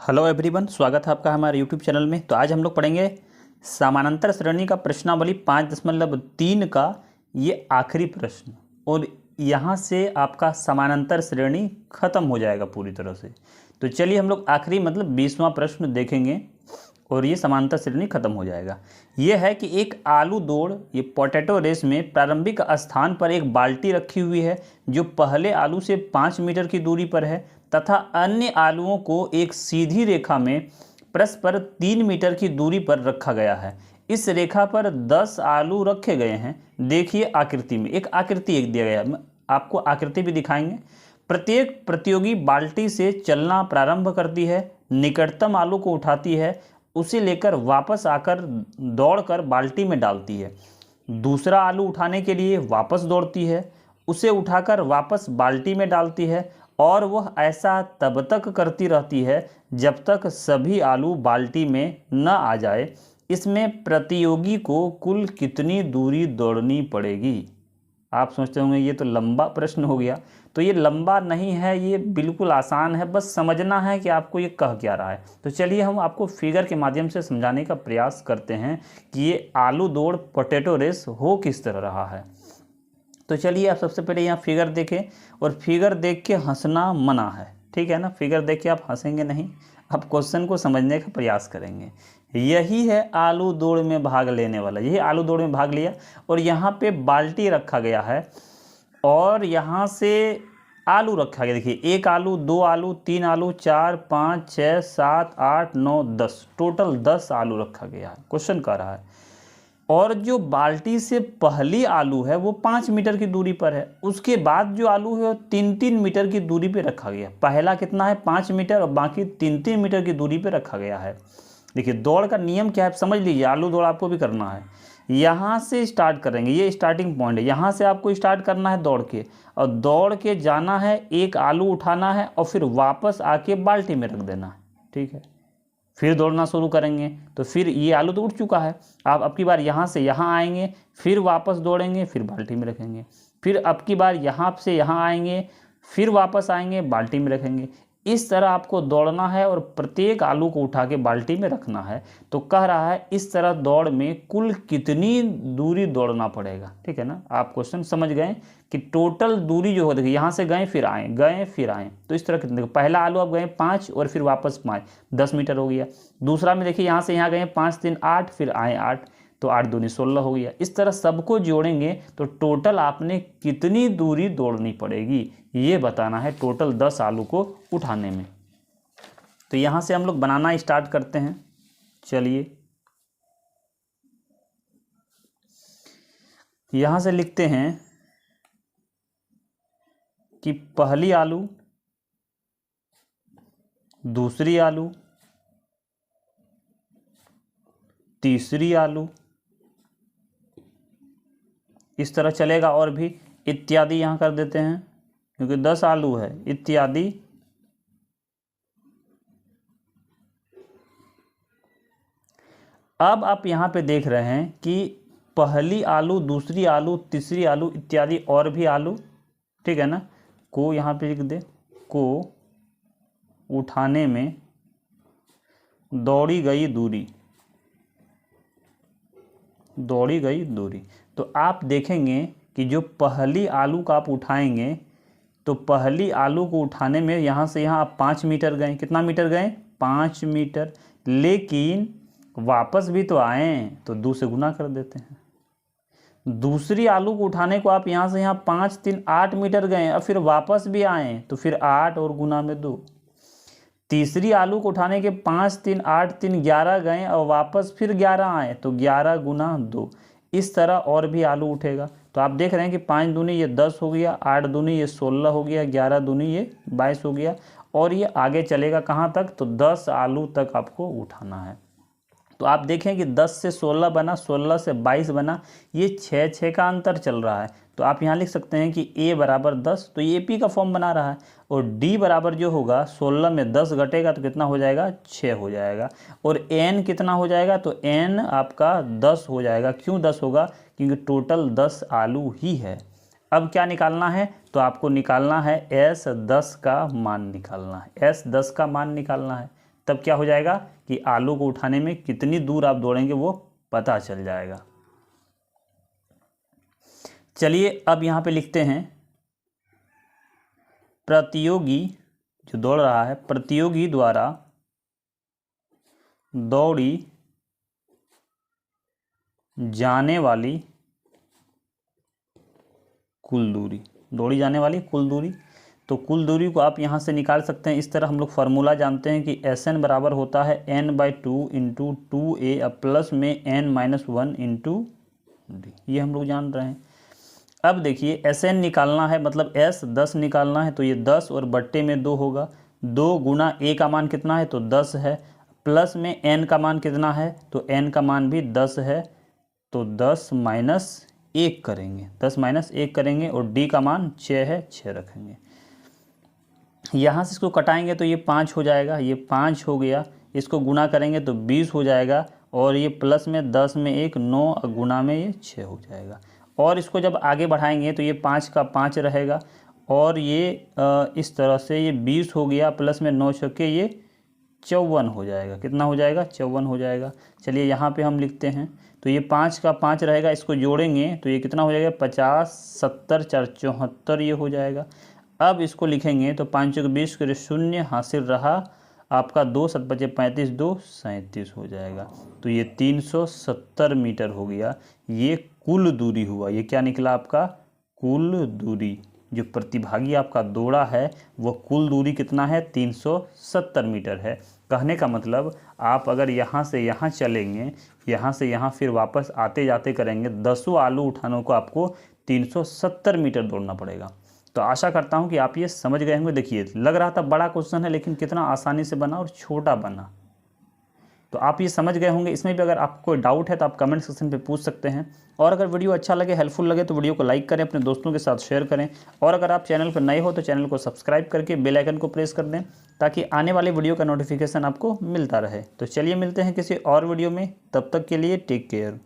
Hello everyone, स्वागत है आपका हमारे यूट्यूब चैनल में। तो आज हम लोग पढ़ेंगे समानांतर श्रेणी का प्रश्नावली 5.3 का ये आखिरी प्रश्न, और यहाँ से आपका समानांतर श्रेणी खत्म हो जाएगा पूरी तरह से। तो चलिए हम लोग आखिरी मतलब 20वां प्रश्न देखेंगे और ये समानांतर श्रेणी खत्म हो जाएगा। ये है कि एक आलू दौड़, ये पोटैटो रेस में प्रारंभिक स्थान पर एक बाल्टी रखी हुई है जो पहले आलू से 5 मीटर की दूरी पर है तथा अन्य आलुओं को एक सीधी रेखा में परस्पर 3 मीटर की दूरी पर रखा गया है। इस रेखा पर 10 आलू रखे गए हैं। देखिए आकृति में एक आकृति एक दिया गया है, आपको आकृति भी दिखाएंगे। प्रत्येक प्रतियोगी बाल्टी से चलना प्रारंभ करती है, निकटतम आलू को उठाती है, उसे लेकर वापस आकर दौड़कर बाल्टी में डालती है। दूसरा आलू उठाने के लिए वापस दौड़ती है, उसे उठाकर वापस बाल्टी में डालती है और वह ऐसा तब तक करती रहती है जब तक सभी आलू बाल्टी में न आ जाए। इसमें प्रतियोगी को कुल कितनी दूरी दौड़नी पड़ेगी? आप सोचते होंगे ये तो लंबा प्रश्न हो गया। तो ये लंबा नहीं है, ये बिल्कुल आसान है, बस समझना है कि आपको ये कह क्या रहा है। तो चलिए हम आपको फिगर के माध्यम से समझाने का प्रयास करते हैं कि ये आलू दौड़ पोटैटो रेस हो किस तरह रहा है। तो चलिए आप सबसे पहले यहाँ फिगर देखें, और फिगर देख के हंसना मना है, ठीक है ना। फिगर देख के आप हंसेंगे नहीं, आप क्वेश्चन को समझने का प्रयास करेंगे। यही है आलू दौड़ में भाग लेने वाला, यही आलू दौड़ में भाग लिया और यहाँ पे बाल्टी रखा गया है और यहाँ से आलू रखा गया। देखिए 1 आलू, 2 आलू, 3 आलू, 4, 5, 6, 7, 8, 9, 10, टोटल 10 आलू रखा गया है। क्वेश्चन कह रहा है और जो बाल्टी से पहली आलू है वो 5 मीटर की दूरी पर है, उसके बाद जो आलू है वो 3-3 मीटर की दूरी पे रखा गया। पहला कितना है 5 मीटर और बाकी 3-3 मीटर की दूरी पे रखा गया है। देखिए दौड़ का नियम क्या है समझ लीजिए, आलू दौड़ आपको भी करना है। यहाँ से स्टार्ट करेंगे, ये स्टार्टिंग पॉइंट है, यहाँ से आपको स्टार्ट करना है दौड़ के, और दौड़ के जाना है, एक आलू उठाना है और फिर वापस आके बाल्टी में रख देना है, ठीक है। फिर दौड़ना शुरू करेंगे तो फिर ये आलू तो उठ चुका है, आप अब की बार यहाँ से यहाँ आएंगे, फिर वापस दौड़ेंगे, फिर बाल्टी में रखेंगे, फिर अब की बार यहाँ से यहाँ आएंगे, फिर वापस आएंगे, बाल्टी में रखेंगे। इस तरह आपको दौड़ना है और प्रत्येक आलू को उठा के बाल्टी में रखना है। तो कह रहा है इस तरह दौड़ में कुल कितनी दूरी दौड़ना पड़ेगा, ठीक है ना। आप क्वेश्चन समझ गए कि टोटल दूरी जो हो, देखिए यहाँ से गए फिर आए, गए फिर आए, तो इस तरह कितने, पहला आलू आप गए 5 और फिर वापस 5, 10 मीटर हो गया। दूसरा में देखिए यहाँ से यहाँ गए 5, 3, 8, फिर आए 8, तो 8 दूनी 16 हो गया। इस तरह सबको जोड़ेंगे तो टोटल आपने कितनी दूरी दौड़नी पड़ेगी ये बताना है, टोटल 10 आलू को उठाने में। तो यहाँ से हम लोग बनाना स्टार्ट करते हैं। चलिए यहाँ से लिखते हैं कि पहली आलू, दूसरी आलू, तीसरी आलू, इस तरह चलेगा और भी इत्यादि यहाँ कर देते हैं क्योंकि 10 आलू है, इत्यादि। अब आप यहाँ पे देख रहे हैं कि पहली आलू, दूसरी आलू, तीसरी आलू इत्यादि और भी आलू, ठीक है ना, को यहाँ पे लिख दे, को उठाने में दौड़ी गई दूरी, दौड़ी गई दूरी। तो आप देखेंगे कि जो पहली आलू का आप उठाएंगे तो पहली आलू को उठाने में यहाँ से यहाँ आप 5 मीटर गए, कितना मीटर गए 5 मीटर, लेकिन वापस भी तो आए तो 2 से गुना कर देते हैं। दूसरी आलू को उठाने को आप यहाँ से यहाँ 5, 3, 8 मीटर गए और फिर वापस भी आए तो फिर 8 और गुना में 2। तीसरी आलू को उठाने के 5, 3, 8, 3, 11 गए और वापस फिर 11 आए तो 11 गुना 2। इस तरह और भी आलू उठेगा। तो आप देख रहे हैं कि 5 दूनी ये 10 हो गया, 8 दूनी ये 16 हो गया, 11 दूनी ये 22 हो गया, और ये आगे चलेगा कहाँ तक, तो 10 आलू तक आपको उठाना है। तो आप देखें कि 10 से 16 बना, 16 से 22 बना, ये 6 का अंतर चल रहा है। तो आप यहाँ लिख सकते हैं कि a बराबर 10, तो ये p का फॉर्म बना रहा है, और d बराबर जो होगा 16 में 10 घटेगा तो कितना हो जाएगा 6 हो जाएगा, और n कितना हो जाएगा, तो n आपका 10 हो जाएगा। क्यों 10 होगा, क्योंकि टोटल 10 आलू ही है। अब क्या निकालना है, तो आपको निकालना है S10 का मान निकालना है, S10 का मान निकालना है। तब क्या हो जाएगा कि आलू को उठाने में कितनी दूर आप दौड़ेंगे वो पता चल जाएगा। चलिए अब यहाँ पे लिखते हैं प्रतियोगी जो दौड़ रहा है, प्रतियोगी द्वारा दौड़ी जाने वाली कुल दूरी, दौड़ी जाने वाली कुल दूरी। तो कुल दूरी को आप यहाँ से निकाल सकते हैं इस तरह। हम लोग फार्मूला जानते हैं कि SN बराबर होता है n/2 इंटू 2a प्लस में n-1 इंटू d, ये हम लोग जान रहे हैं। अब देखिए SN निकालना है, मतलब S 10 निकालना है, तो ये 10 और बट्टे में 2 होगा। 2 गुना a का मान कितना है तो 10 है, प्लस में n का मान कितना है तो n का मान भी 10 है, तो 10 माइनस 1 करेंगे, 10 माइनस 1 करेंगे और d का मान 6 है, 6 रखेंगे। यहाँ से इसको कटाएंगे तो ये 5 हो जाएगा, ये 5 हो गया। इसको गुना करेंगे तो 20 हो जाएगा, और ये प्लस में 10 में 1 9 गुना में ये 6 हो जाएगा। और इसको जब आगे बढ़ाएंगे तो ये 5 का 5 रहेगा, और ये इस तरह से ये 20 हो गया, प्लस में 9 छक्के ये 54 हो जाएगा। कितना हो जाएगा 54 हो जाएगा। चलिए यहाँ पे हम लिखते हैं, तो ये 5 का 5 रहेगा, इसको जोड़ेंगे तो ये कितना हो जाएगा 50 70 4 74 ये हो जाएगा। अब इसको लिखेंगे तो 5 चौके 20 करे 0, हासिल रहा आपका 2 7 बचे 35 2 37 हो जाएगा। तो ये 370 मीटर हो गया, ये कुल दूरी हुआ। ये क्या निकला आपका कुल दूरी, जो प्रतिभागी आपका दौड़ा है वो कुल दूरी कितना है 370 मीटर है। कहने का मतलब आप अगर यहाँ से यहाँ चलेंगे, यहाँ से यहाँ फिर वापस आते जाते करेंगे, 10 आलू उठाने को आपको 370 मीटर दौड़ना पड़ेगा। तो आशा करता हूँ कि आप ये समझ गए होंगे। देखिए लग रहा था बड़ा क्वेश्चन है, लेकिन कितना आसानी से बना और छोटा बना, तो आप ये समझ गए होंगे। इसमें भी अगर आपको कोई डाउट है तो आप कमेंट सेक्शन पे पूछ सकते हैं। और अगर वीडियो अच्छा लगे, हेल्पफुल लगे, तो वीडियो को लाइक करें, अपने दोस्तों के साथ शेयर करें। और अगर आप चैनल पर नए हो तो चैनल को सब्सक्राइब करके बेल आइकन को प्रेस कर दें, ताकि आने वाले वीडियो का नोटिफिकेशन आपको मिलता रहे। तो चलिए मिलते हैं किसी और वीडियो में, तब तक के लिए टेक केयर।